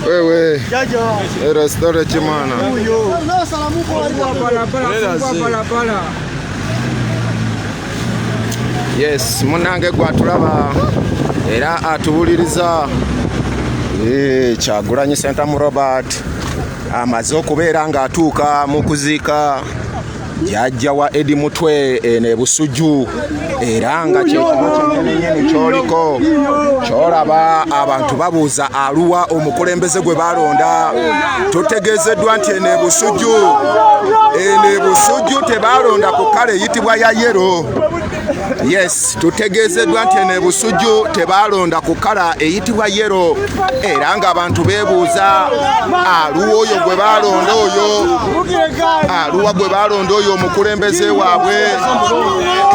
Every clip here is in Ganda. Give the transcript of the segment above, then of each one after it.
Wewe restaurant chimana yes munange gwatulaba era atubuliriza Kyagulanyi Ssentamu Robert amaze okubeera nga atuuka mu kuziika jjajja wa Eddie Mutwe ne Busujju era nga kyekinyini kyoliko kyolaba abantu babuuza aluwa omukulembeze gwe balonda tutegeezeddwa nti ene Busujju tebalonda ku kale eyitibwa ya yero. Yes, tutegeezeddwa nti ene Busujju tebalonda ku kala eyitibwa yero era nga abantu beebuuza aluwa oyo gwe balonda oyo omukulembeze waabwe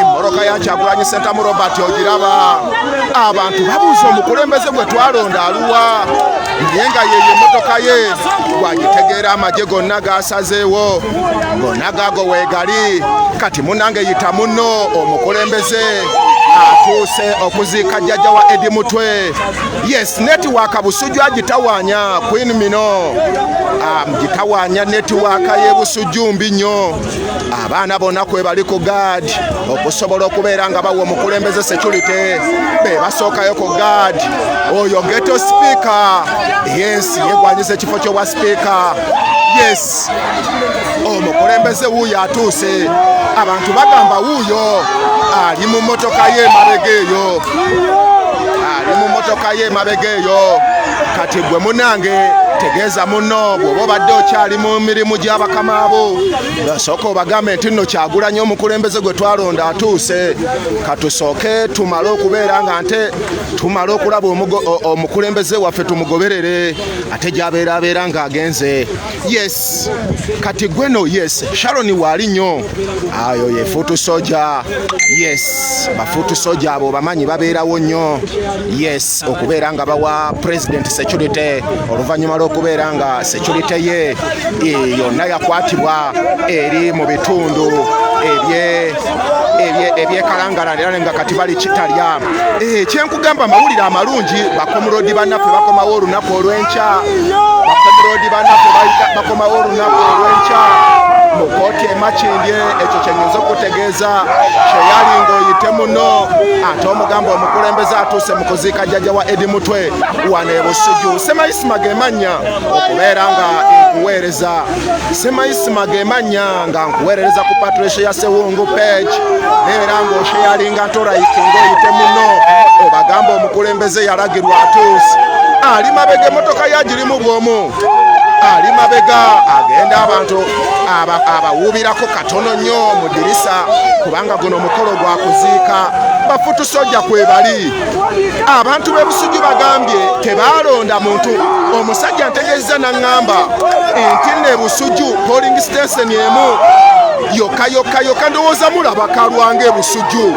emmoroka ya Kyagulanyi Ssentamu Robert ogiraba abantu babuuza omukulembeze gwe twalonda aluwa naye nga yeyo emmotoka ye gwagitegeera amagye gonna gasazeewo gonna gaago weegali kati munange yita munno omukulembeze atuuse okuziika jjajja wa Eddie Mutwe. Yes, netiwaaka Busujju agitawaanya Queen Mino gitawaanya netiwaaka y'e Busujju mbi nnyo abaana bonna kwe bali ku guard okusobola okubeera nga bawa omukulembeze security be basookayo ku guard oyo ghetto speaker. Yes, yegwanyiza ekifo ky'obwa speaker. Yes, omukulembeze wuuyo atuuse abantu bagamba wuuyo ali mu mmotoka ye emabega eyo kati gwe munange tegeeza munno bw'oba obadde okyali mu mirimu gy'abakama abo basooka obagambe nti nno Kyagulanyi omukulembeze gwe twalonda atuuse katusooke tumale okubeera nga nte tumale okulaba omukulembeze waffe tumugoberere ate gy'abeera ng'agenze. Yes, kati gweno yes Sharon waali nnyo ayo ye fuutu soja. Yes, bafuutu soja abo bamanyi babeerawo nnyo. Yes, okubeera nga bawa president security oluvannyuma lw'okubeera nga security ye yonna yakwatibwa eri mu bitundu ebyekalangala era nga kati bali kitalya. Kyenkugamba amawulire amalungi bakomulodi bannaffe bakomawo olunaku olw'enkya mu kooti e Makindye. Ekyo kyenyinza okutegeeza kyeyali ng'oyite muno ate omugamba omukulembeze atuuse mu kuziika jjajja wa Eddie Mutwe wano e Busujju. Semaisima ge mannya okubeera nga nkuweereza Semaisima ge mannya nga nkuweerereza ku Patricia ya Sewungu page era ng'osheyalinga ntolayiki ng'oyite muno obagamba omukulembeze yalagirwa atuuse ali mabega emmotoka yagirimu bw'omu ali mabega agenda abantu abawuubirako katono nnyo mu ddirisa kubanga guno omukolo gwa kuziika bafuutu soja kwe bali. Abantu b'e Busujju bagambye tebalonda muntu omusajja ntegeeza n'aŋŋamba nti ne Busujju polling station emu yokka ndowooza mulaba kalwange e Busujju.